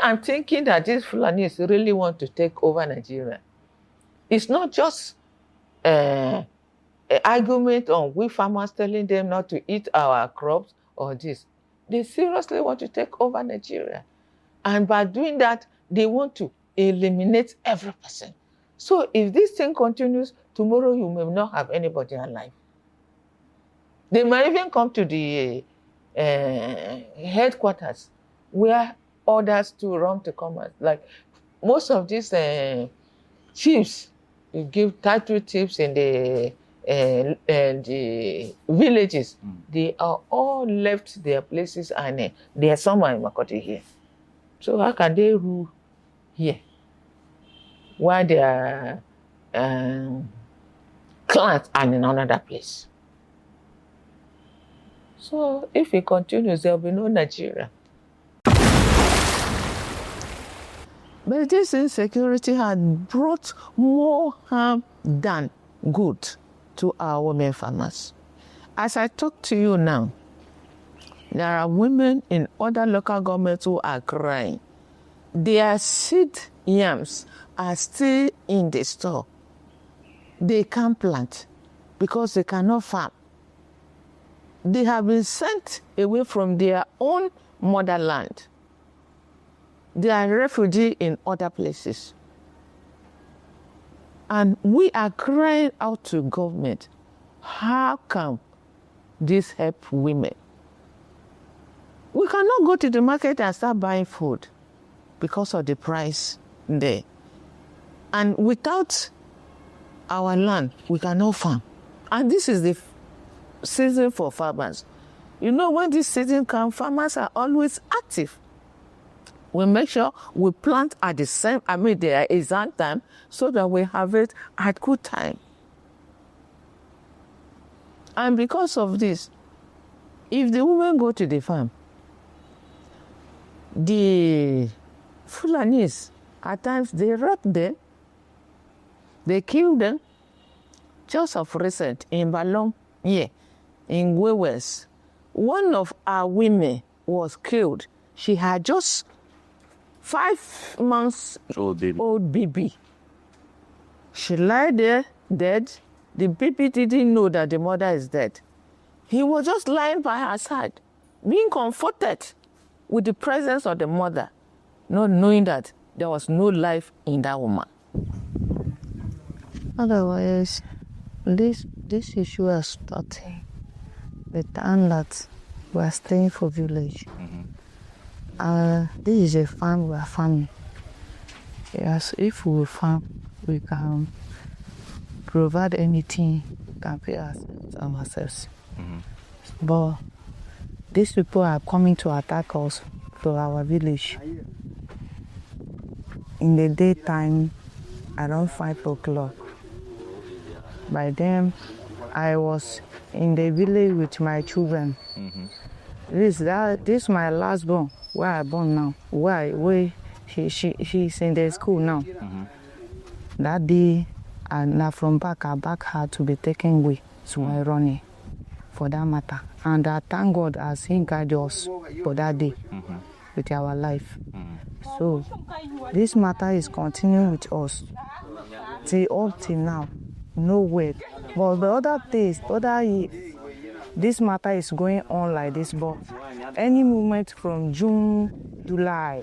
I'm thinking that these Fulanis really want to take over Nigeria. It's not just an argument on we farmers telling them not to eat our crops or this. They seriously want to take over Nigeria. And by doing that, they want to eliminate every person. So if this thing continues, tomorrow you may not have anybody alive. They might even come to the headquarters where orders to run to come out. Like most of these chiefs, you give title chiefs in the villages, they are all left their places and they are somewhere in Makoti here. So how can they rule here while their clans are in another place? So if it continues, there will be no Nigeria. But this insecurity had brought more harm than good to our women farmers. As I talk to you now, there are women in other local governments who are crying. Their seed yams are still in the store. They can't plant because they cannot farm. They have been sent away from their own motherland. They are refugees in other places. And we are crying out to government, how come this help women? We cannot go to the market and start buying food because of the price there. And without our land, we cannot farm. And this is the season for farmers. You know, when this season comes, farmers are always active. We make sure we plant at the exact time so that we have it at good time. And because of this, if the women go to the farm, the Fulanis, at times they rape them, they kill them. Just of recent, in Balong, in Wewes, one of our women was killed. She had just 5 months old baby. She lied there, dead. The baby didn't know that the mother is dead. He was just lying by her side, being comforted with the presence of the mother, not knowing that there was no life in that woman. Otherwise, this issue has started the time that we are staying for village. This is a farm we are farming. Yes, if we farm, we can provide anything, we can pay ourselves. But these people are coming to attack us to our village. In the daytime, around 5 o'clock. By then, I was in the village with my children. This my last born, where I born now. Where she's in the school now. That day, now from back, I back her to be taken away to my running, for that matter. And I thank God as He guided us for that day with our life. So this matter is continuing with us up till now. No way. But the other days, this matter is going on like this. But any moment from June, July,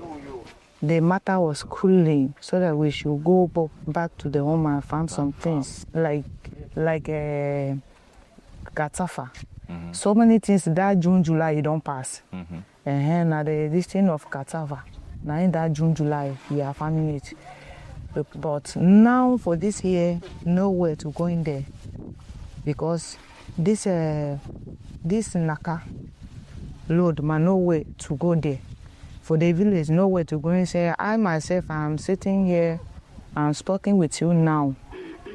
the matter was cooling, so that we should go back to the home and farm some things like cassava. So many things that June, July, you don't pass. Now this thing of cassava, now in that June, July, we are farming it. But now for this year, nowhere to go in there, because this Naka load, man, nowhere to go there. For the village, nowhere to go and say, I myself, I'm sitting here, I'm speaking with you now.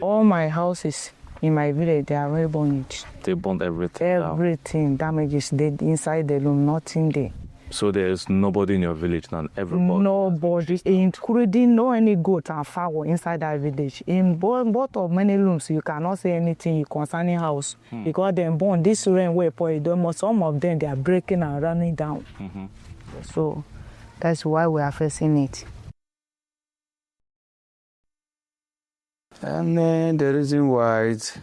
All my houses in my village, they are already burned. They burned everything. Everything damages dead inside the room, nothing there. So there's nobody in your village now, everybody? Nobody, including no any goat and fowl inside that village. In both of many rooms, you cannot say anything concerning house. Because they born this rain way, some of them, they are breaking and running down. So That's why we are facing it. And the reason why it's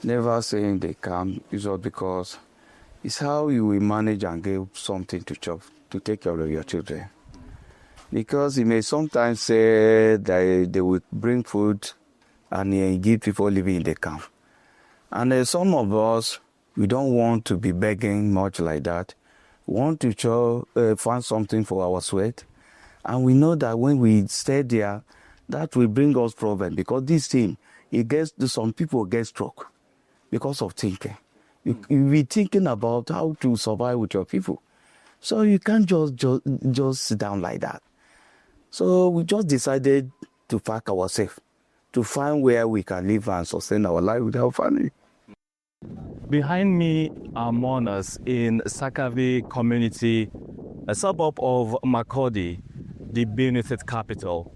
never saying they come is all because it's how you will manage and give something to chop to take care of your children. Because he may sometimes say that they will bring food and give people living in the camp. And some of us, we don't want to be begging much like that. We want to find something for our sweat. And we know that when we stay there, that will bring us problem, because this thing, some people get struck because of thinking. You be thinking about how to survive with your people. So you can't just sit down like that. So we just decided to pack ourselves, to find where we can live and sustain our life with our family. Behind me are mourners in Sakave community, a suburb of Makurdi, the Benue State capital.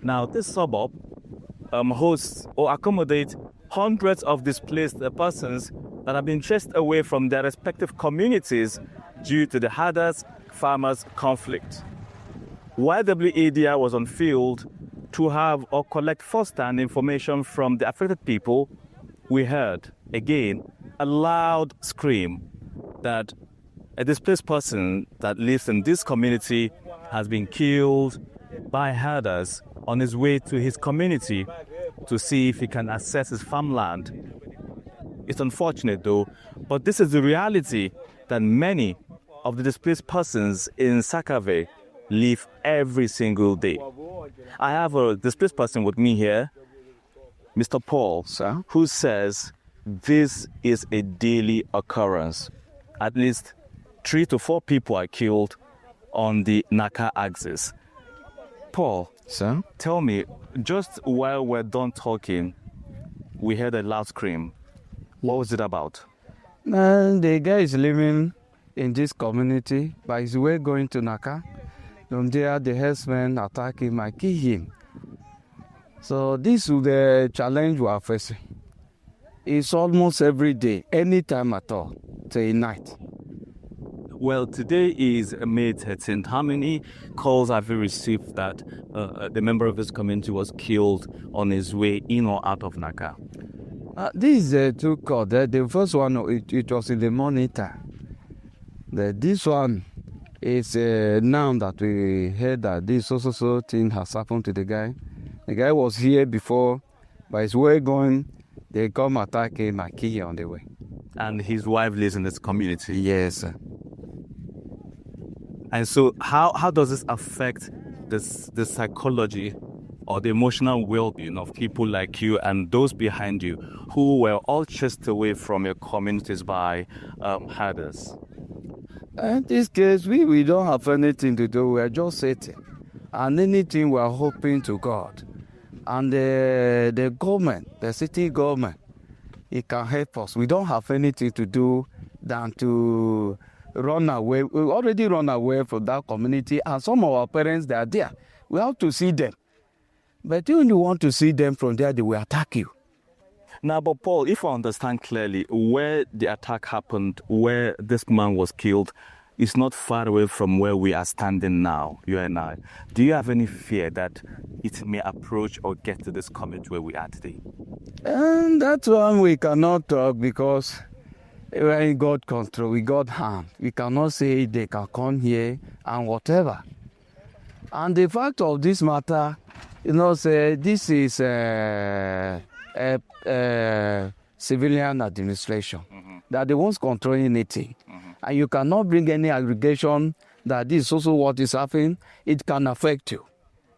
Now, this suburb hosts or accommodates hundreds of displaced persons that have been chased away from their respective communities due to the herders-farmers conflict. YWADR was on field to have or collect first-hand information from the affected people. We heard, again, a loud scream that a displaced person that lives in this community has been killed by herders on his way to his community to see if he can access his farmland. It's unfortunate though, but this is the reality that many of the displaced persons in Sakave live every single day. I have a displaced person with me here, Mr. Paul, Sir? who says this is a daily occurrence. At least 3 to 4 people are killed on the Naka axis. Paul, Sir? tell me, just while we're done talking, we heard a loud scream. What was it about? And the guy is living in this community, but his way going to Naka. From there, the herdsmen attack him and kill him. So this is the challenge we are facing. It's almost every day, any time at all, till night. Well, today is May 13th. How many calls have you received that the member of this community was killed on his way in or out of Naka? These 2 calls. The first one, it was in the morning time. This one is now that we heard that this so thing has happened to the guy. The guy was here before, but his way going, they come attack him and kill him on the way. And his wife lives in this community. Yes, sir. And so how does this affect the psychology or the emotional well-being of people like you and those behind you who were all chased away from your communities by herders? In this case, we don't have anything to do. We are just sitting. And anything we are hoping to God. And the government, the city government, it can help us. We don't have anything to do than to run away. We already run away from that community, and some of our parents, they are there. We have to see them. But when you want to see them from there, they will attack you. Now, but Paul, if I understand clearly, where the attack happened, where this man was killed, is not far away from where we are standing now, you and I. Do you have any fear that it may approach or get to this community where we are today? And that one we cannot talk, because we're in God's control, we got hand. We cannot say they can come here and whatever. And the fact of this matter, say this is civilian administration, that the ones controlling anything. And you cannot bring any aggregation that this is also what is happening. It can affect you.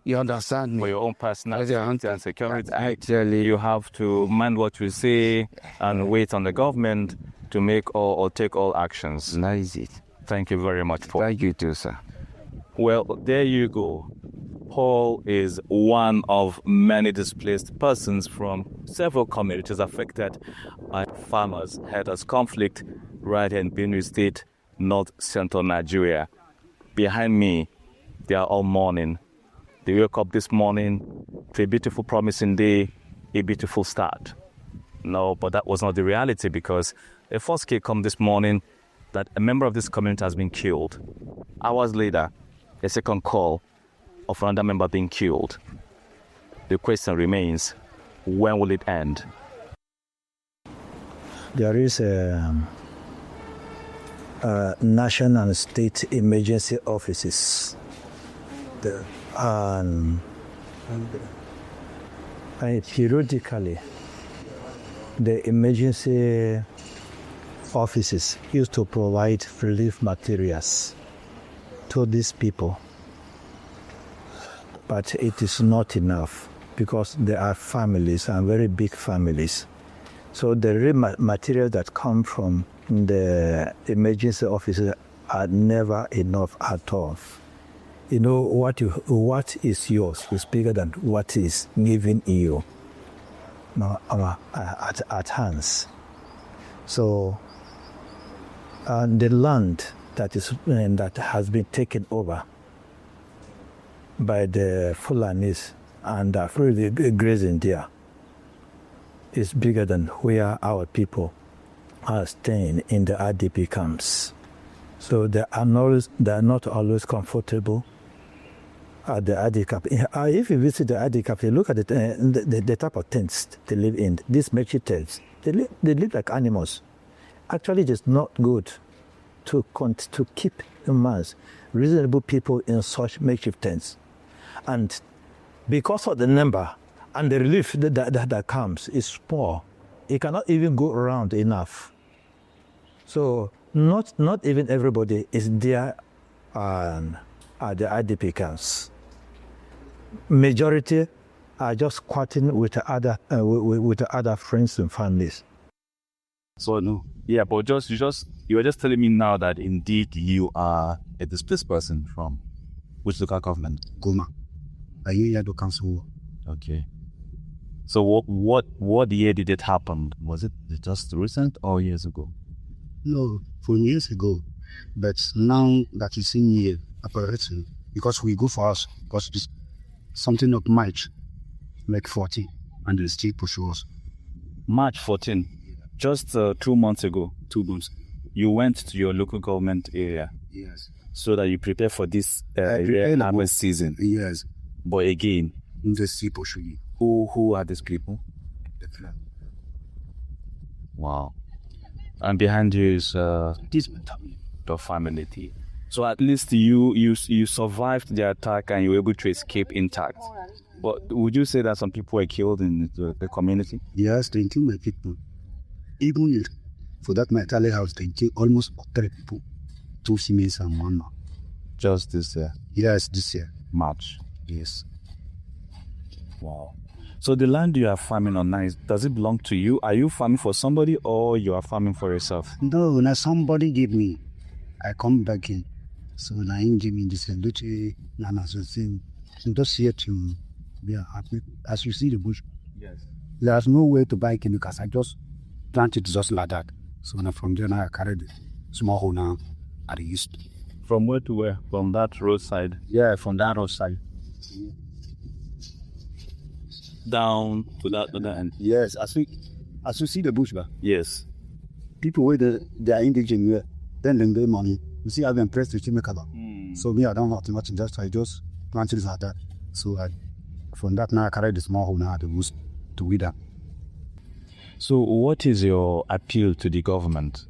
You understand me? For your own personal safety and security, actually, you have to mind what you say and wait on the government to make or take all actions. that is it. Thank you very much, Paul. Thank you too, sir. Well, there you go. Paul is one of many displaced persons from several communities affected by farmers' herders conflict right here in Benue State, north central Nigeria. Behind me, they are all mourning. They woke up this morning to a beautiful, promising day, a beautiful start. No, but that was not the reality, because a first case come this morning that a member of this community has been killed. Hours later, a second call of another member being killed. The question remains, when will it end? There is a national and state emergency offices. And periodically, the emergency offices used to provide relief materials to these people. But it is not enough because there are families and very big families. So the materials that come from the emergency offices are never enough at all. You know, what is yours is bigger than what is given you at hands. So the land that has been taken over by the Fulanis and freely grazing there is bigger than where our people are staying in the IDP camps. So they are not always comfortable at the IDP camp. If you visit the IDP camp, you look at the type of tents they live in. These makeshift tents, they live like animals. Actually, it's not good to keep humans, reasonable people in such makeshift tents. And because of the number and the relief that comes is poor, it cannot even go around enough. So not even everybody is there at the IDP camps. Majority are just squatting with the other friends and families. So no, yeah, but you were just telling me now that indeed you are a displaced person from which local government? Guma. A year to council. Okay. So what year did it happen? Was it just recent or years ago? No, from years ago. But now that you see here operating, because we go for us, because it's something of March, like 14, and the state push us. March 14, just 2 months ago. 2 months. You went to your local government area. Yes. So that you prepare for this harvest season. Yes. But again, the state push you. Who are these people? The flag. Wow. And behind you is this the family. So at least you survived the attack and you were able to escape intact. But would you say that some people were killed in the community? Yes, they killed my people. Even for that my Italy house, they killed almost 3 people, 2 females and 1 man. Just this year? Yes, this year. March. Yes. Wow. So the land you are farming on now, does it belong to you? Are you farming for somebody or you are farming for yourself? No, now somebody gave me. I come back in. So now he gave me this Nana so just here to be happy. As you see the bush. Yes. There's no way to buy chemicals. I just planted just like that. So now from there now I carried small hole now at the east. From where to where? From that roadside? Yeah, from that roadside. Down to that other end? Yes, as you see the bush, yes. People where they are indigenous, then they get money. You see, I've been impressed with chemical. So me, I don't have too much. I just planted it like that. So from that now I carry the small hole now the bush to weed up. So what is your appeal to the government?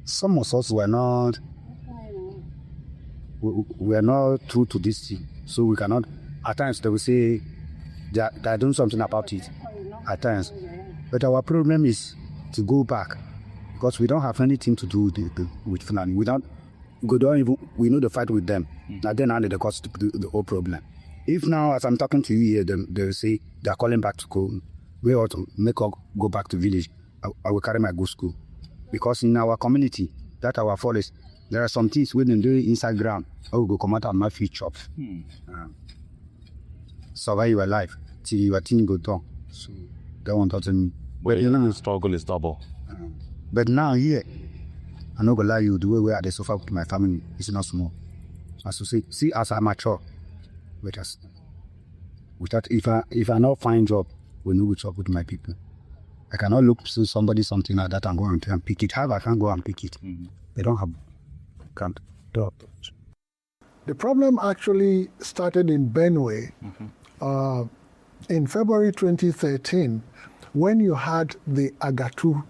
Some of us were not true to this thing, so we cannot. At times they will say they are doing something about it. At times, but our problem is to go back because we don't have anything to do with Fulani. We know the fight with them. Now then, they cause the whole problem. If now, as I'm talking to you here, they will say they are calling back to school. We ought to make us go back to village. I will carry my go school because in our community, that our forest, there are some things we can do inside ground. I will go come out and my feet chop. Survive your life till your thing go down. So that one doesn't. But the struggle is double. But now here, I'm not gonna lie you, the way I suffer with my family is not small. As you see as I mature, without if I not find job, we know what's up with my people. I cannot look to somebody something like that and go and pick it. How I can't go and pick it? They don't have can't. The problem actually started in Benue in February 2013 when you had the Agatu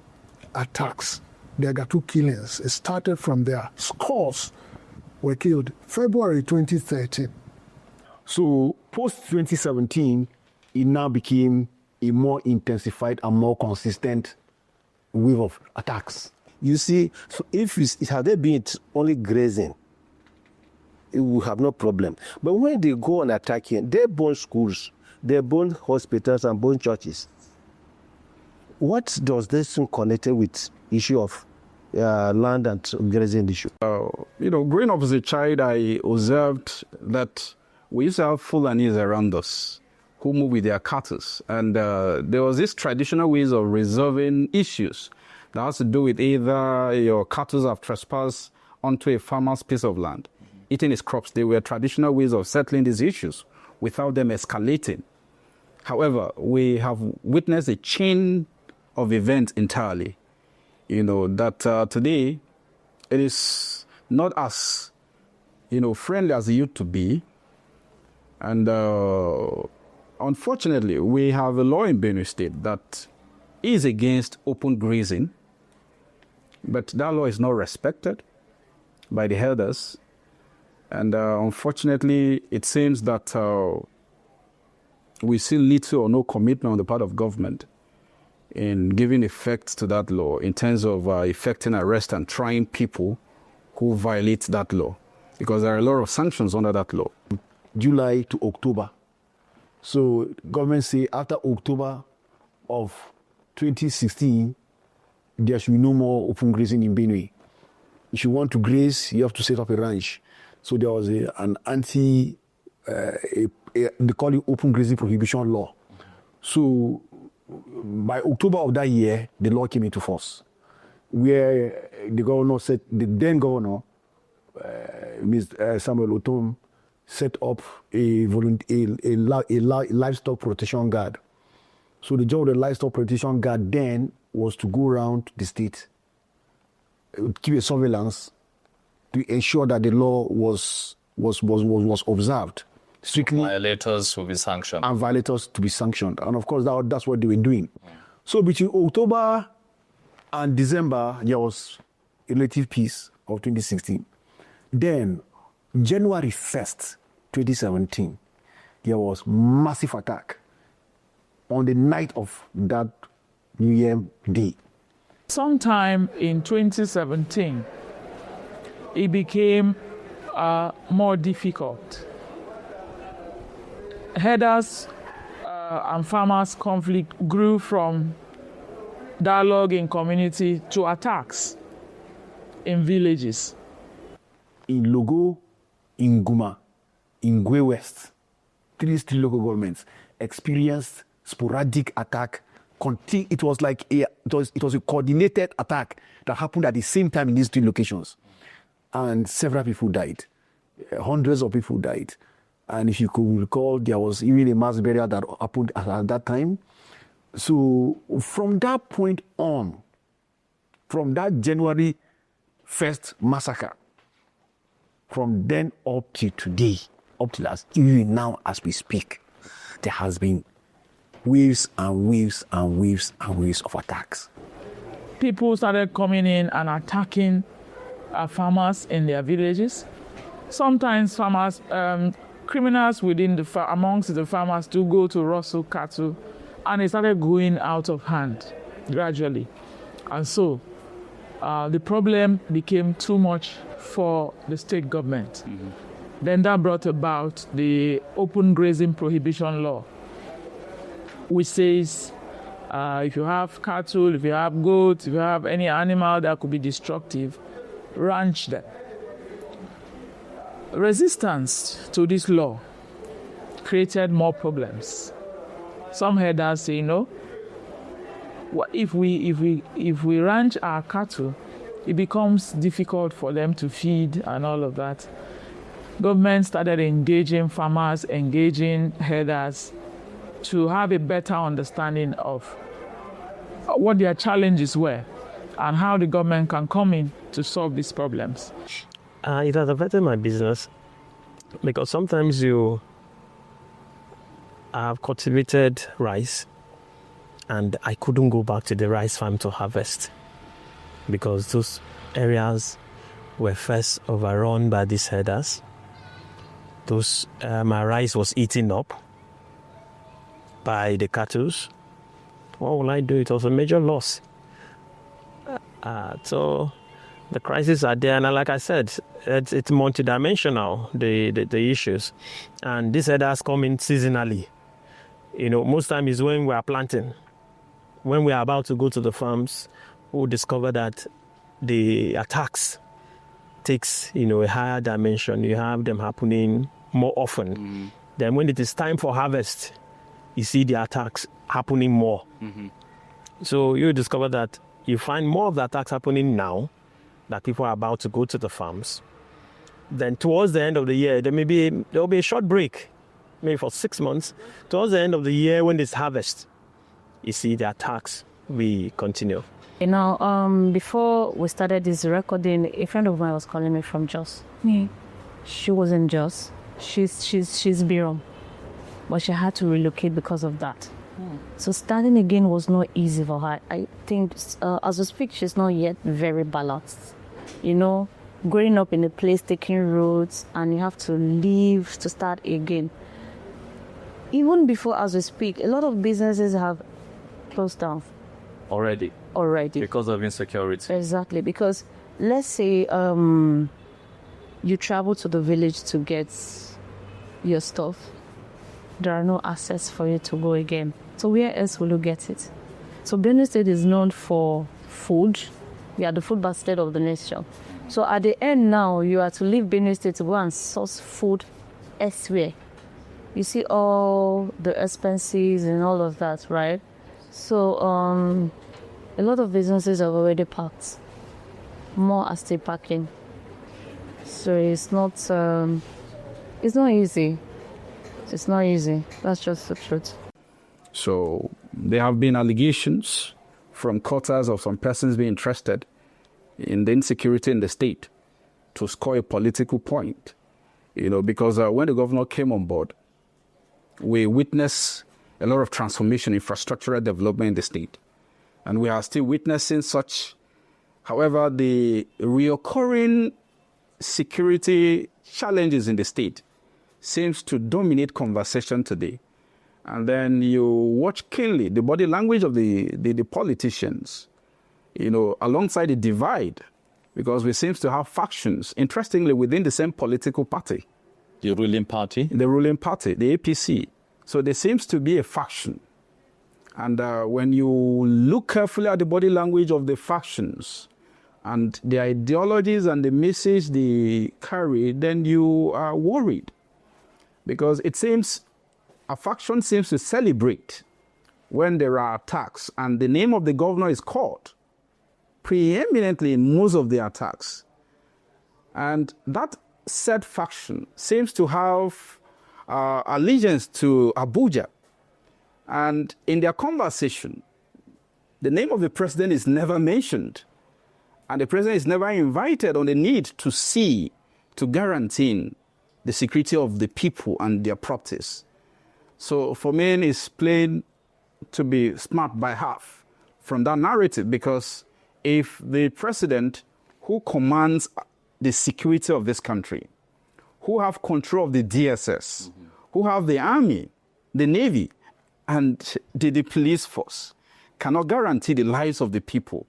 attacks, the Agatu killings. It started from there. Scores were killed February 2013. So post-2017, it now became a more intensified and more consistent wave of attacks. You see, so if it had been only grazing, it would have no problem. But when they go on attacking, they burn schools, they burn hospitals and burn churches. What does this connect with issue of land and grazing issue? Growing up as a child, I observed that we used to have Fulanis around us who move with their cattle. And there was this traditional ways of resolving issues that has to do with either your cattle have trespassed onto a farmer's piece of land, eating his crops. There were traditional ways of settling these issues without them escalating. However, we have witnessed a chain of events entirely, that today it is not as, friendly as it used to be. And unfortunately, we have a law in Benue State that is against open grazing, but that law is not respected by the elders. And unfortunately, it seems that we see little or no commitment on the part of government in giving effect to that law in terms of effecting arrest and trying people who violate that law, because there are a lot of sanctions under that law. July to October. So government say after October of 2016, there should be no more open grazing in Benue. If you want to graze, you have to set up a ranch. So there was an they call it open grazing prohibition law. So by October of that year, the law came into force, where the governor said, the then governor, Mr. Samuel Otom, set up a livestock protection guard. So the job of the livestock protection guard then was to go around the state, keep a surveillance to ensure that the law was observed strictly. Violators will be sanctioned. And violators to be sanctioned. And of course, that's what they were doing. So between October and December, there was a relative peace of 2016. Then, January 1st, 2017, there was massive attack on the night of that New Year Day. Sometime in 2017, it became more difficult. Herders and farmers' conflict grew from dialogue in community to attacks in villages. In Logo, in Guma, in Gwe West, three local governments experienced sporadic attack. It was like it was a coordinated attack that happened at the same time in these three locations, and several people died. Hundreds of people died. And if you could recall, there was even a mass burial that happened at that time. So from that point on, from that January 1st massacre, from then up to today, up to last year now as we speak, there has been waves and waves and waves and waves of attacks. People started coming in and attacking farmers in their villages. Sometimes farmers, criminals amongst the farmers to go to rustle cattle, and it started going out of hand gradually. And so the problem became too much for the state government. Mm-hmm. Then that brought about the open grazing prohibition law, which says if you have cattle, if you have goats, if you have any animal that could be destructive, ranch them. Resistance to this law created more problems. Some herders say, if we ranch our cattle, it becomes difficult for them to feed and all of that. Government started engaging farmers, engaging herders to have a better understanding of what their challenges were and how the government can come in to solve these problems. It has affected my business because sometimes I've cultivated rice and I couldn't go back to the rice farm to harvest because those areas were first overrun by these herders. My rice was eaten up by the cattle. What will I do? It was a major loss. So the crises are there, and like I said, it's multidimensional, the issues. And these herders come in seasonally. Most times is when we are planting. When we are about to go to the farms, we'll discover that the attacks takes, a higher dimension. You have them happening more often. Then when it is time for harvest, you see the attacks happening more. So you discover that you find more of the attacks happening now that people are about to go to the farms. Then towards the end of the year, there will be a short break, maybe for 6 months. Towards the end of the year, when it's harvest, you see the attacks we continue. Before we started this recording, a friend of mine was calling me from Jos. She was in Jos. She's Birom, but she had to relocate because of that. So starting again was not easy for her. I think as we speak, she's not yet very balanced. Growing up in a place, taking roads, and you have to leave to start again. Even before as we speak, a lot of businesses have closed down. Already. Because of insecurity. Exactly, because let's say you travel to the village to get your stuff. There are no access for you to go again. So where else will you get it? So Benue State is known for food. We are the food basket of the nation. So at the end now, you are to leave Benue State to go and source food elsewhere. You see all the expenses and all of that, right? So a lot of businesses have already packed. More are still packing. So it's not easy. It's not easy. That's just the truth. So there have been allegations from quarters of some persons being interested in the insecurity in the state to score a political point. Because when the governor came on board, we witnessed a lot of transformation, infrastructural development in the state. And we are still witnessing such. However, the reoccurring security challenges in the state seems to dominate conversation today. And then you watch keenly the body language of the politicians, alongside the divide, because we seem to have factions, interestingly, within the same political party. The ruling party? The ruling party, the APC. So there seems to be a faction. And when you look carefully at the body language of the factions and the ideologies and the message they carry, then you are worried. Because it seems a faction seems to celebrate when there are attacks and the name of the governor is called preeminently in most of the attacks. And that said faction seems to have allegiance to Abuja. And in their conversation, the name of the president is never mentioned. And the president is never invited on the need to guarantee the security of the people and their properties. So for me, it's plain to be smart by half from that narrative, because if the president who commands the security of this country, who have control of the DSS, who have the army, the navy, and the police force, cannot guarantee the lives of the people,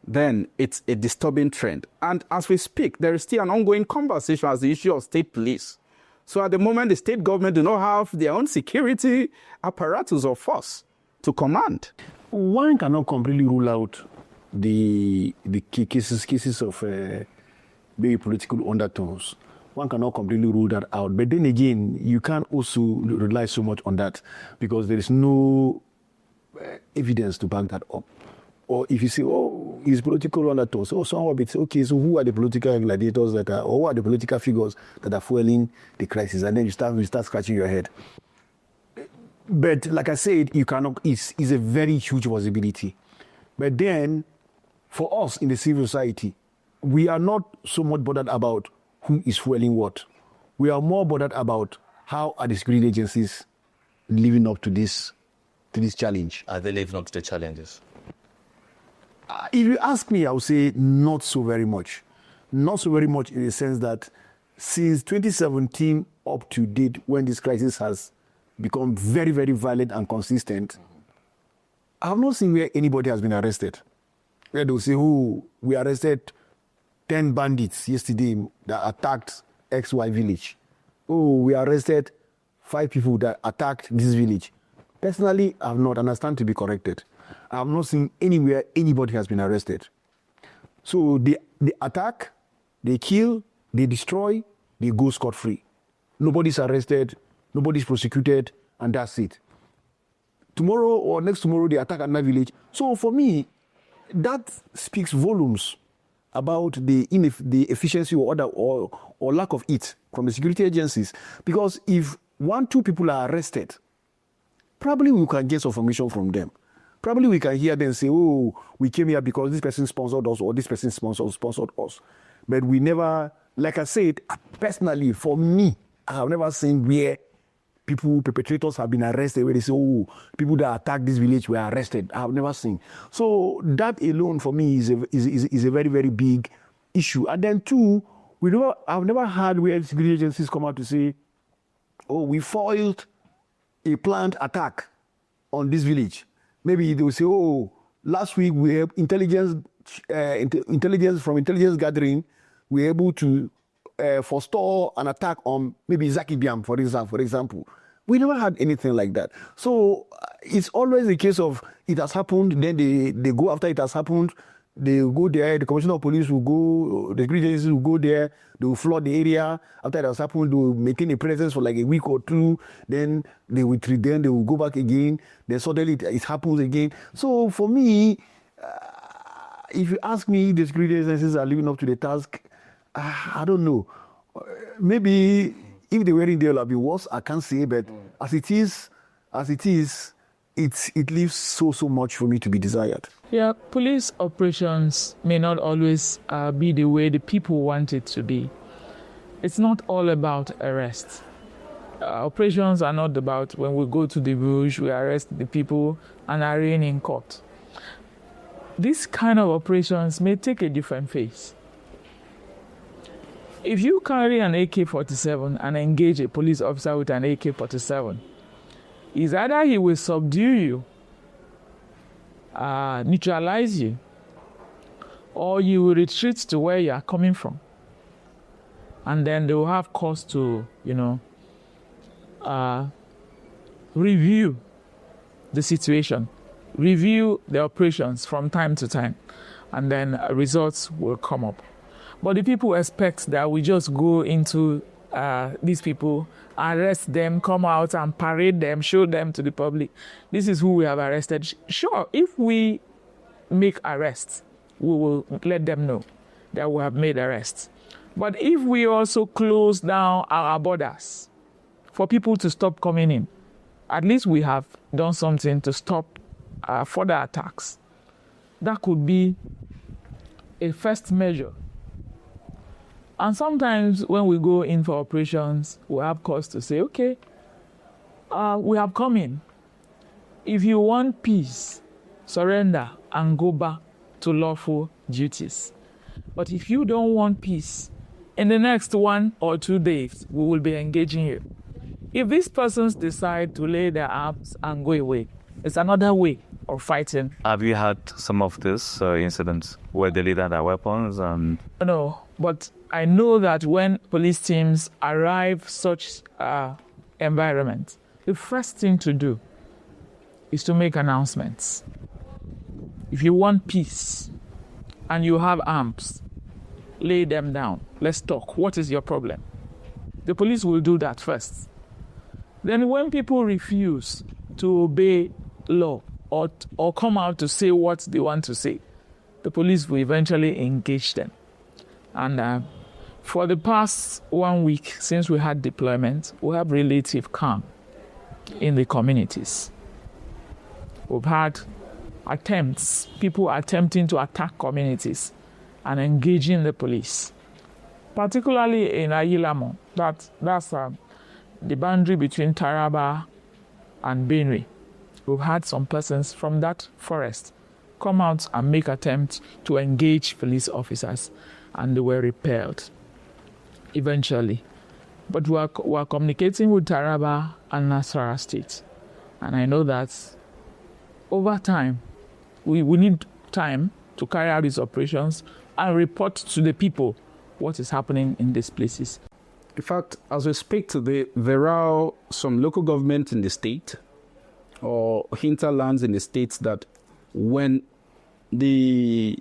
then it's a disturbing trend. And as we speak, there is still an ongoing conversation as the issue of state police. So at the moment, the state government do not have their own security apparatus or force to command. One cannot completely rule out the cases of maybe political undertones. One cannot completely rule that out. But then again, you can't also rely so much on that because there is no evidence to back that up. Or if you say, oh, it's political undertones, so someone will be saying, okay, so who are the political gladiators that are, or who are the political figures that are fueling the crisis? And then you start scratching your head. But like I said, you cannot, it's a very huge possibility. But then, for us in the civil society, we are not so much bothered about who is fueling what. We are more bothered about how are the security agencies living up to this challenge. Are they living up to the challenges? If you ask me, I would say not so very much. Not so very much in the sense that since 2017 up to date, when this crisis has become very, very violent and consistent, I have not seen where anybody has been arrested. Where they'll say, oh, we arrested 10 bandits yesterday that attacked XY village. Oh, we arrested 5 people that attacked this village. Personally, I have not, and I stand to be corrected. I have not seen anywhere anybody has been arrested. So they attack, they kill, they destroy, they go scot-free. Nobody's arrested, nobody's prosecuted, and that's it. Tomorrow or next tomorrow, they attack another village. So for me, that speaks volumes about the efficiency or lack of it from the security agencies. Because if 1-2 people are arrested, probably we can get some information from them. Probably we can hear them say, oh, we came here because this person sponsored us or this person sponsored us. But we never, like I said, personally, for me, I have never seen where perpetrators have been arrested, where they say, oh, people that attacked this village were arrested. I have never seen. So that alone for me is a very, very big issue. And then 2, I've never heard where security agencies come out to say, oh, we foiled a planned attack on this village. Maybe they will say, oh, last week we have intelligence from intelligence gathering, we were able to forestall an attack on maybe Zakibiam, for example. We never had anything like that. So it's always a case of it has happened, then they go after it has happened, they go there, the commissioner of police will go, the security agencies will go there, they will flood the area. After it has happened, they will maintain a presence for like a week or 2, then they will treat them, they will go back again, then suddenly it happens again. So for me, if you ask me, the security agencies are living up to the task, I don't know. Maybe if they were in there, it would be worse. I can't say, but as it is, it leaves so much for me to be desired. Yeah, police operations may not always be the way the people want it to be. It's not all about arrest. Operations are not about when we go to the bush, we arrest the people and arraign in court. These kind of operations may take a different face. If you carry an AK-47 and engage a police officer with an AK-47, it's either he will subdue you, neutralize you, or you will retreat to where you are coming from. And then they will have cause to, review the situation, review the operations from time to time, and then results will come up. But the people expect that we just go into these people, arrest them, come out and parade them, show them to the public. This is who we have arrested. Sure, if we make arrests, we will let them know that we have made arrests. But if we also close down our borders for people to stop coming in, at least we have done something to stop further attacks. That could be a first measure. And sometimes when we go in for operations, we have cause to say, okay, we have come in. If you want peace, surrender and go back to lawful duties. But if you don't want peace, in the next 1 or 2 days, we will be engaging you. If these persons decide to lay their arms and go away, it's another way of fighting. Have you had some of these incidents where they laid down their weapons? No, but I know that when police teams arrive such environment, the first thing to do is to make announcements. If you want peace and you have arms, lay them down. Let's talk. What is your problem? The police will do that first. Then when people refuse to obey law or come out to say what they want to say, the police will eventually engage them. And for the past 1 week since we had deployment, we have relative calm in the communities. We've had attempts, people attempting to attack communities, and engaging the police, particularly in Ayilamo. That's the boundary between Taraba and Benue. We've had some persons from that forest come out and make attempts to engage police officers, and they were repelled eventually. But we are communicating with Taraba and Nasarawa State. And I know that over time, we need time to carry out these operations and report to the people what is happening in these places. In fact, as we speak today, there are some local governments in the state or hinterlands in the states that when the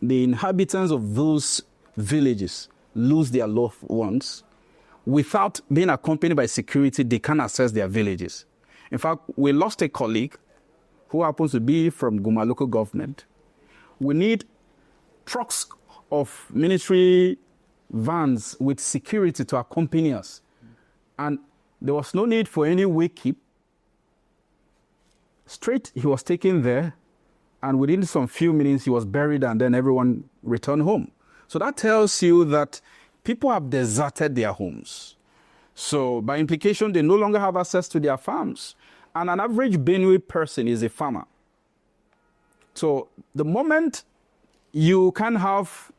inhabitants of those villages lose their loved ones, without being accompanied by security, they can't access their villages. In fact, we lost a colleague who happens to be from Guma local government. We need trucks of military vans with security to accompany us. And there was no need for any wake-keep. Straight, he was taken there, and within some few minutes, he was buried, and then everyone returned home. So that tells you that people have deserted their homes. So by implication, they no longer have access to their farms. And an average Benue person is a farmer. So the moment you can have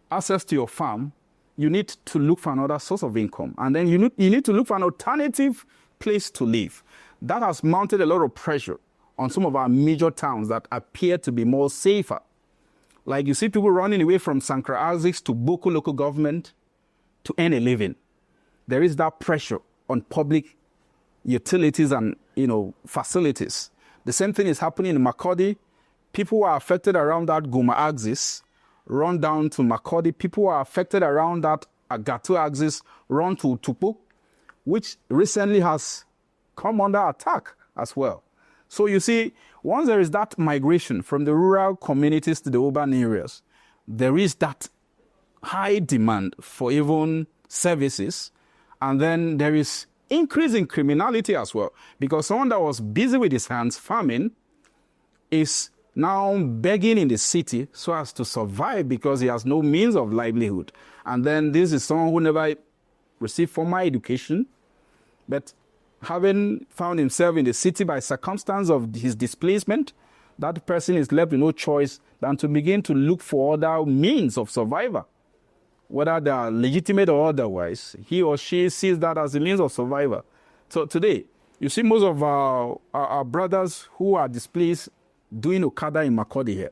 access to your farm, you need to look for another source of income. And then you need to look for an alternative place to live. That has mounted a lot of pressure on some of our major towns that appear to be more safer. Like you see people running away from Sankra Axis to Boko local government to earn a living. There is that pressure on public utilities and facilities. The same thing is happening in Makurdi. People who are affected around that Guma axis run down to Makurdi. People who are affected around that Agatu axis run to Tupu, which recently has come under attack as well. So you see, once there is that migration from the rural communities to the urban areas, there is that high demand for even services, and then there is increasing criminality as well, because someone that was busy with his hands farming is now begging in the city so as to survive because he has no means of livelihood. And then this is someone who never received formal education, but having found himself in the city by circumstance of his displacement, that person is left with no choice than to begin to look for other means of survival. Whether they are legitimate or otherwise, he or she sees that as a means of survival. So today, you see most of our brothers who are displaced doing Okada in Makurdi here.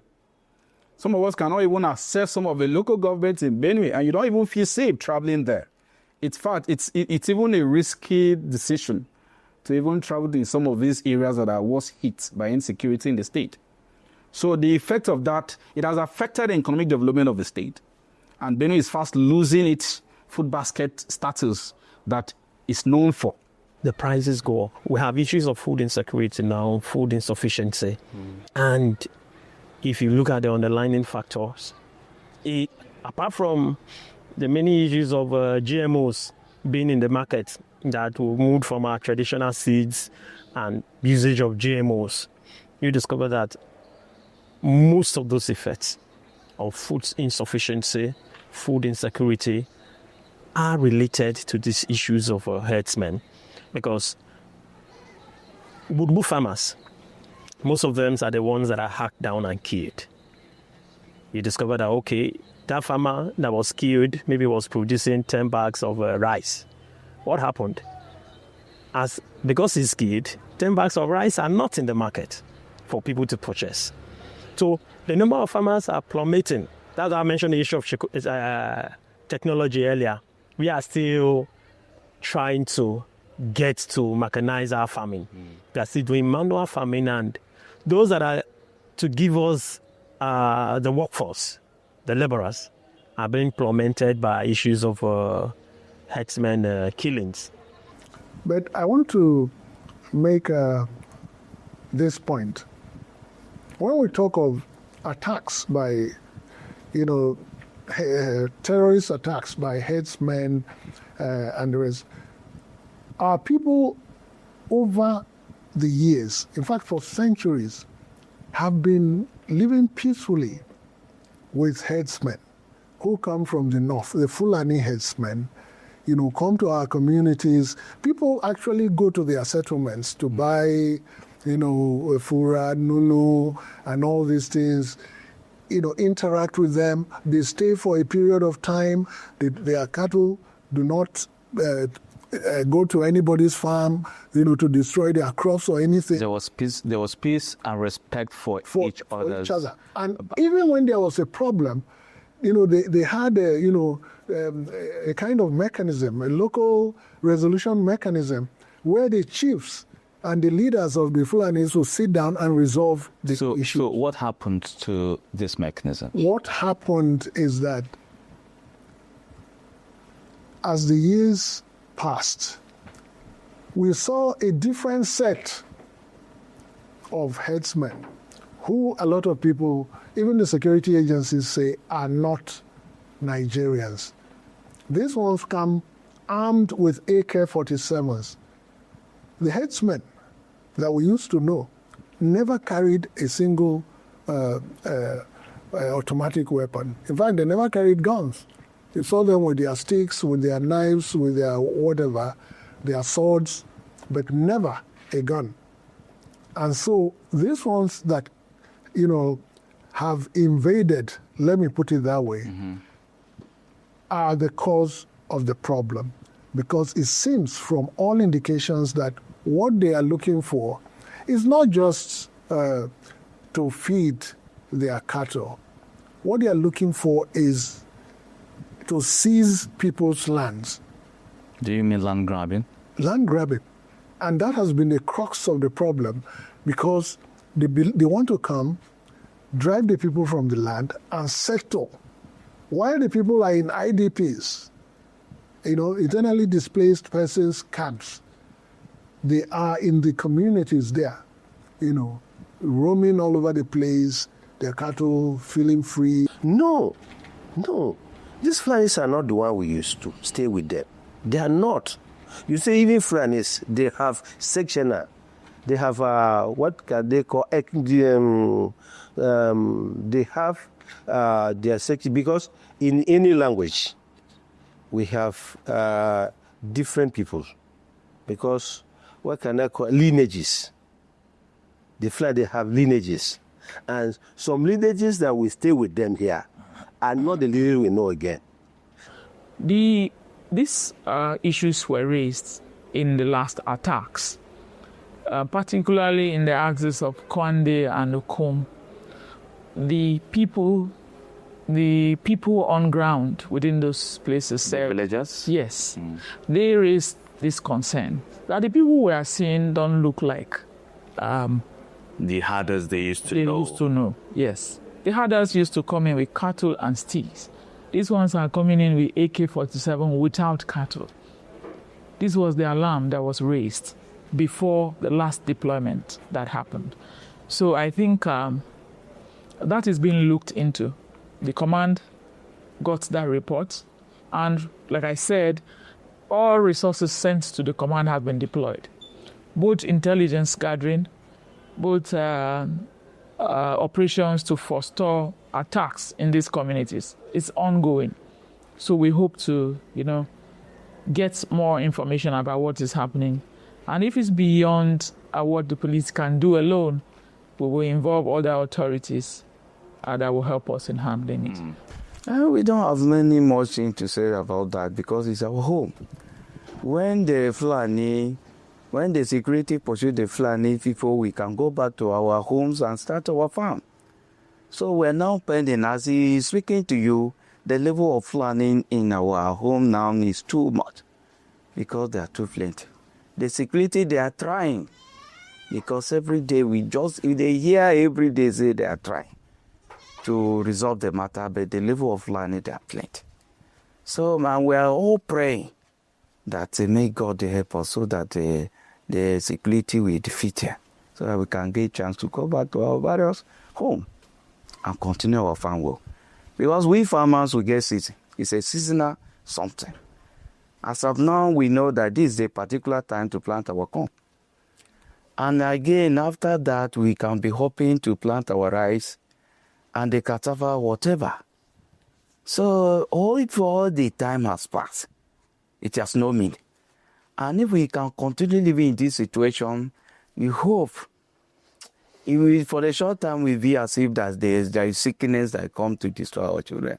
Some of us cannot even access some of the local governments in Benue, and you don't even feel safe traveling there. It's even a risky decision to even travel to some of these areas that are worst hit by insecurity in the state. So the effect of that, it has affected the economic development of the state. And Benue is fast losing its food basket status that is known for. The prices go up. We have issues of food insecurity now, food insufficiency. And if you look at the underlying factors, apart from the many issues of GMOs being in the market that will move from our traditional seeds and usage of GMOs, you discover that most of those effects of food insufficiency, food insecurity are related to these issues of herdsmen. Because Budbu farmers, most of them are the ones that are hacked down and killed. You discover that, okay, that farmer that was killed maybe was producing 10 bags of rice. What happened? Because he's killed, 10 bags of rice are not in the market for people to purchase. So the number of farmers are plummeting. That's why I mentioned the issue of technology earlier. We are still trying to get to mechanize our farming. We are still doing manual farming, and those that are to give us the workforce, the laborers, are being plummeted by issues of herdsmen killings. But I want to make this point. When we talk of attacks by, terrorist attacks by herdsmen and the rest, our people over the years, in fact for centuries, have been living peacefully with headsmen who come from the north, the Fulani headsmen, come to our communities. People actually go to their settlements to buy, fura, nulu, and all these things, interact with them. They stay for a period of time. Their cattle do not go to anybody's farm, to destroy their crops or anything. There was peace and respect for each other. And even when there was a problem, they had a kind of mechanism, a local resolution mechanism, where the chiefs and the leaders of the Fulanis will sit down and resolve the issue. So what happened to this mechanism? What happened is that as the years passed, we saw a different set of headsmen who a lot of people, even the security agencies, say are not Nigerians. These ones come armed with AK-47s. The headsmen that we used to know never carried a single automatic weapon. In fact, they never carried guns. You saw them with their sticks, with their knives, with their whatever, their swords, but never a gun. And so these ones that, have invaded, let me put it that way, are the cause of the problem. Because it seems from all indications that what they are looking for is not just to feed their cattle. What they are looking for is to seize people's lands. Do you mean land grabbing? Land grabbing. And that has been the crux of the problem, because they want to come, drive the people from the land and settle. While the people are in IDPs, internally displaced persons camps, they are in the communities there, roaming all over the place, their cattle feeling free. No. These Fulanis are not the one we used to stay with them. They are not. You see, even Fulanis, they have sectional. They have what can they call? They have their section, because in any language we have different people, because what can I call lineages? The Fulani, they have lineages, and some lineages that we stay with them here are not the lineage we know again. These issues were raised in the last attacks, particularly in the axis of Kwande and Okom. The people on ground within those places, The villagers? Yes, they raised this concern that the people we are seeing don't look like the herders they used to know. They used to know, yes. The herders used to come in with cattle and sticks. These ones are coming in with AK-47 without cattle. This was the alarm that was raised before the last deployment that happened. So I think that is being looked into. The command got that report, and like I said, all resources sent to the command have been deployed. Both intelligence gathering, both operations to forestall attacks in these communities. It's ongoing. So we hope to, get more information about what is happening. And if it's beyond what the police can do alone, we will involve other authorities that will help us in handling it. We don't have many more things to say about that, because it's our home. When the security pursue the Fulani people, we can go back to our homes and start our farm. So we're now pending. As he's speaking to you, the level of Fulani in our home now is too much, because they are too plenty. The security, they are trying, because every day they hear every day say they are trying to resolve the matter, but the level of Fulani, they are plenty. So, man, we are all praying that may God help us, so that the security will defeat it, so that we can get a chance to go back to our various home and continue our farm work. Because we farmers will get season. It's a seasonal something. As of now, we know that this is a particular time to plant our corn. And again, after that, we can be hoping to plant our rice and the cassava, whatever. So if all the time has passed, it has no meaning. And if we can continue living in this situation, we hope for the short time we be as if that there is sickness that come to destroy our children.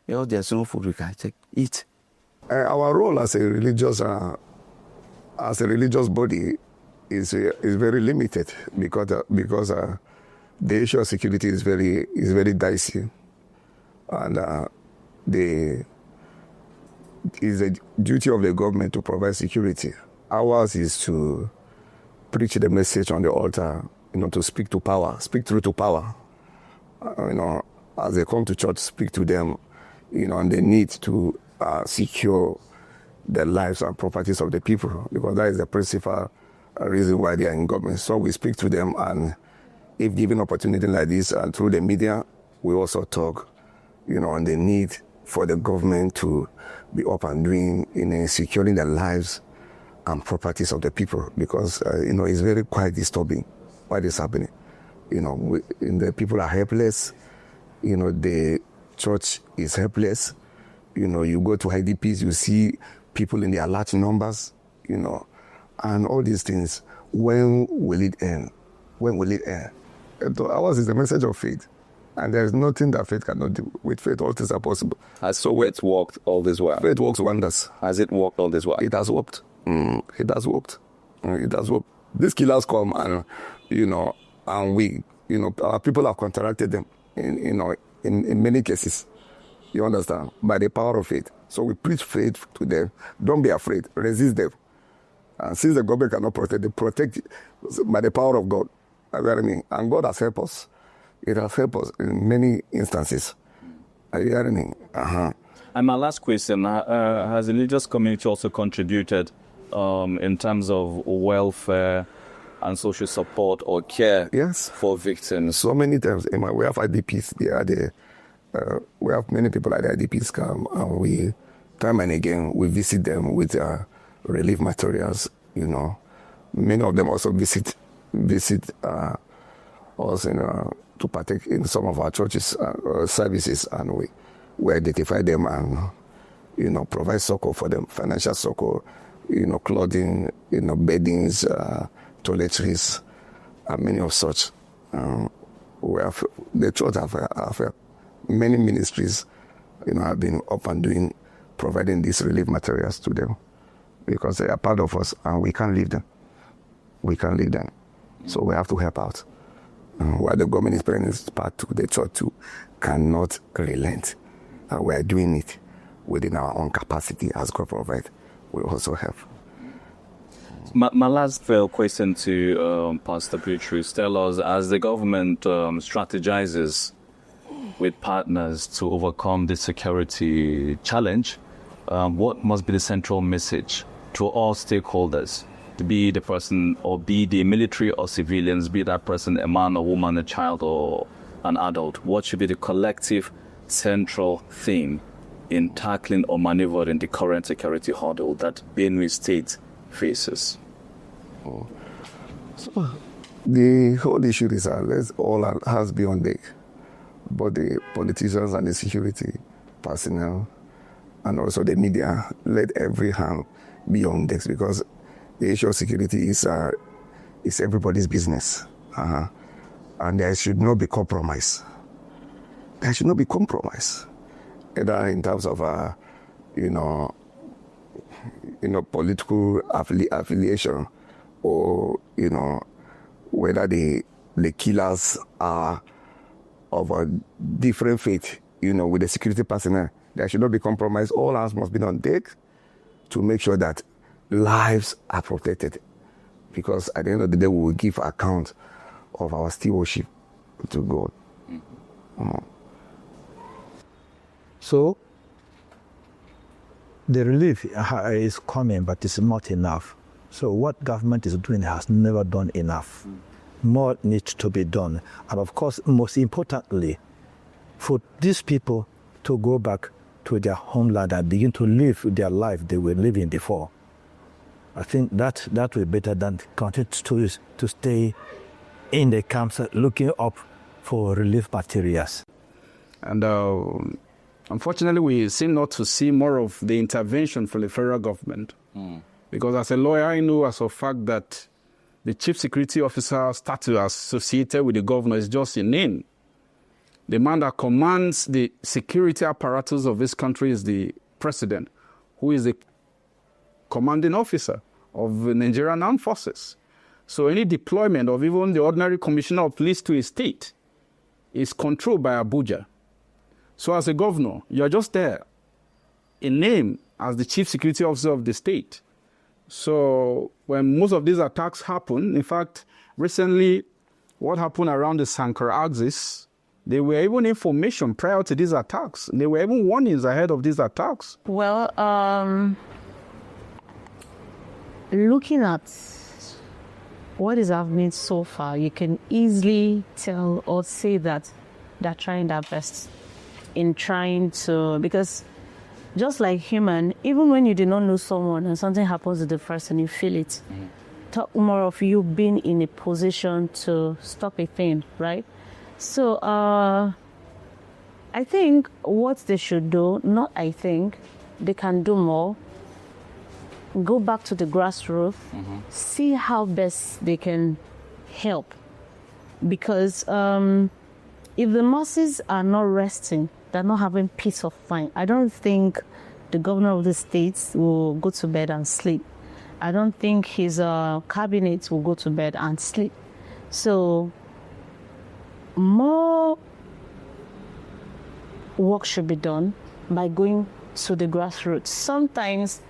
There's no food we can eat. Our role as a religious body is very limited because the issue of security is very dicey, and it is a duty of the government to provide security. Ours is to preach the message on the altar, to speak to power, speak through to power. As they come to church, speak to them, and they need to secure the lives and properties of the people, because that is the principal reason why they are in government. So we speak to them, and if given opportunity like this and through the media, we also talk, on the need for the government to be up and doing in securing the lives and properties of the people, because it's very quite disturbing what is happening. The people are helpless. The church is helpless. You go to IDPs, you see people in their large numbers. And all these things. When will it end? When will it end? Ours is the message of faith. And there is nothing that faith cannot do. With faith, all things are possible. Has faith worked all this while? Faith works wonders. Has it worked all this while? It has worked. It has worked. It has worked. These killers come and, and we, our people have counteracted them, in many cases. You understand? By the power of faith. So we preach faith to them. Don't be afraid. Resist them. And since the government cannot protect, they protect by the power of God. You know what I mean? And God has helped us. It has helped us in many instances. You know what I mean? And my last question, has the religious community also contributed in terms of welfare and social support or care for victims? So many times. We have IDPs. We have many people at the IDPs come, and we, time and again, we visit them with relief materials. Many of them also visit us to partake in some of our churches services, and we identify them and provide succor for them, financial succor, clothing, beddings, toiletries, and many of such. The church have many ministries, have been up and doing, providing these relief materials to them, because they are part of us and we can't leave them. We can't leave them. So we have to help out. While the government is playing its part too, the church too cannot relent. We are doing it within our own capacity as God provides. We also help. My last question to Pastor Petrus, tell us, as the government strategizes with partners to overcome the security challenge, what must be the central message to all stakeholders, to be the person or be the military or civilians, be that person a man or woman, a child or an adult? What should be the collective central theme in tackling or maneuvering the current security hurdle that Benue State faces? So the whole issue is let's all hands be on deck, both the politicians and the security personnel, and also the media. Let every hand be on deck, because the issue of security is everybody's business, and there should not be compromise. There should not be compromise, either in terms of political affiliation, or whether the killers are of a different faith, with the security personnel. There should not be compromise. All hands must be on deck to make sure that lives are protected, because at the end of the day, we will give account of our stewardship to God. So the relief is coming, but it's not enough. So what government is doing has never done enough. More needs to be done. And of course, most importantly, for these people to go back to their homeland and begin to live their life they were living before. I think that will be better than continue to stay in the camps looking up for relief materials. And unfortunately, we seem not to see more of the intervention from the federal government. Because as a lawyer, I know as a fact that the chief security officer status associated with the governor is just a name. The man that commands the security apparatus of this country is the president, who is the commanding officer of the Nigerian Armed Forces. So any deployment of even the ordinary commissioner of police to a state is controlled by Abuja. So as a governor, you're just there, in name as the chief security officer of the state. So when most of these attacks happen, in fact, recently, what happened around the Sankara axis, there were even information prior to these attacks. There were even warnings ahead of these attacks. Well, looking at what is happening so far, you can easily tell or say that they're trying their best in trying to, because just like human, even when you do not know someone and something happens to the person, you feel it. Talk more of you being in a position to stop a thing, right? So I think what they should do, they can do more. Go back to the grassroots, see how best they can help. Because if the masses are not resting, they're not having peace of mind, I don't think the governor of the states will go to bed and sleep. I don't think his cabinet will go to bed and sleep. So more work should be done by going to the grassroots. Sometimes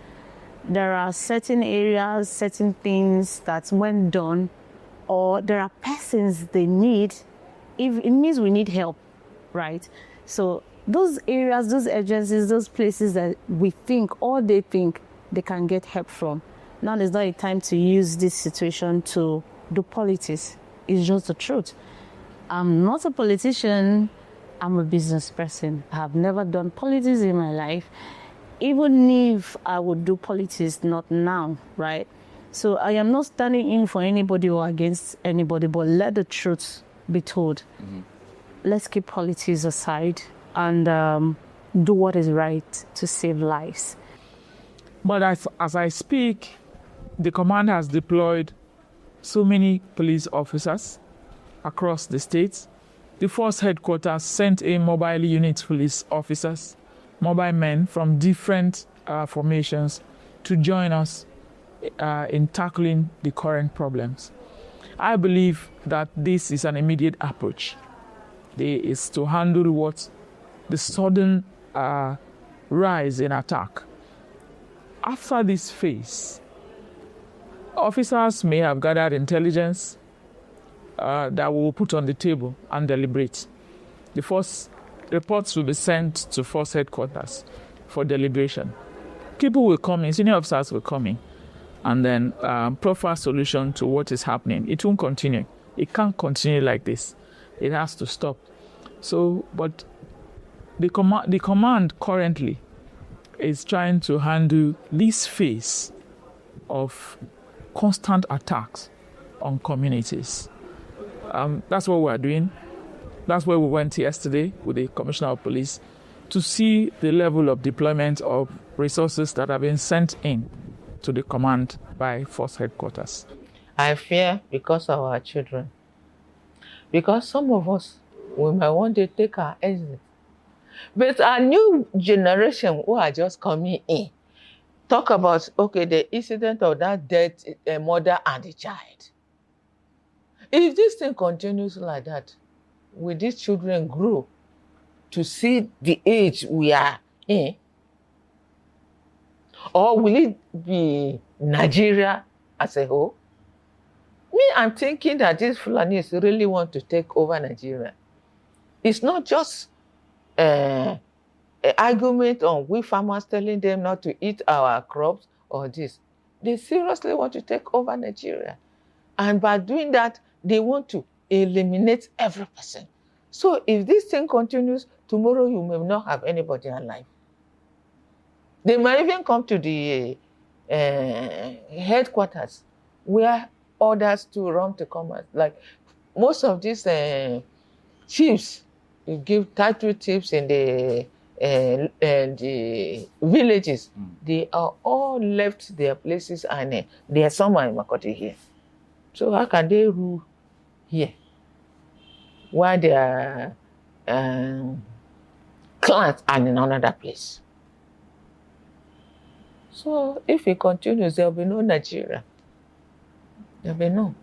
there are certain areas, certain things that when done, or there are persons they need, if it means we need help, right? So those areas, those agencies, those places that we think or they think they can get help from. Now is not a time to use this situation to do politics. It's just the truth. I'm not a politician, I'm a business person. I have never done politics in my life. Even if I would do politics, not now, right? So I am not standing in for anybody or against anybody, but let the truth be told. Let's keep politics aside and do what is right to save lives. But as I speak, the command has deployed so many police officers across the states. The force headquarters sent in mobile unit police officers, mobile men from different formations to join us in tackling the current problems. I believe that this is an immediate approach. There is to handle what the sudden rise in attack. After this phase, officers may have gathered intelligence that we will put on the table and deliberate. The first reports will be sent to force headquarters for deliberation. People will come in, senior officers will come in, and then proffer solution to what is happening. It won't continue. It can't continue like this. It has to stop. So, but the command currently is trying to handle this phase of constant attacks on communities. That's what we are doing. That's where we went yesterday with the Commissioner of Police to see the level of deployment of resources that have been sent in to the command by force headquarters. I fear because of our children. Because some of us, we might want to take our exit. But our new generation who are just coming in, talk about, okay, the incident of that dead mother and the child. If this thing continues like that, will these children grow to see the age we are in? Or will it be Nigeria as a whole? Me, I'm thinking that these Fulanis really want to take over Nigeria. It's not just an argument on we farmers telling them not to eat our crops or this. They seriously want to take over Nigeria. And by doing that, they want to eliminate every person. So if this thing continues, tomorrow you may not have anybody alive. They might even come to the headquarters where orders to run to commerce. Like most of these chiefs you give title tips in the villages. They are all left their places and they are somewhere in Makoti here. So how can they rule here while their clans are in another place? So if it continues, there will be no Nigeria. There will be no.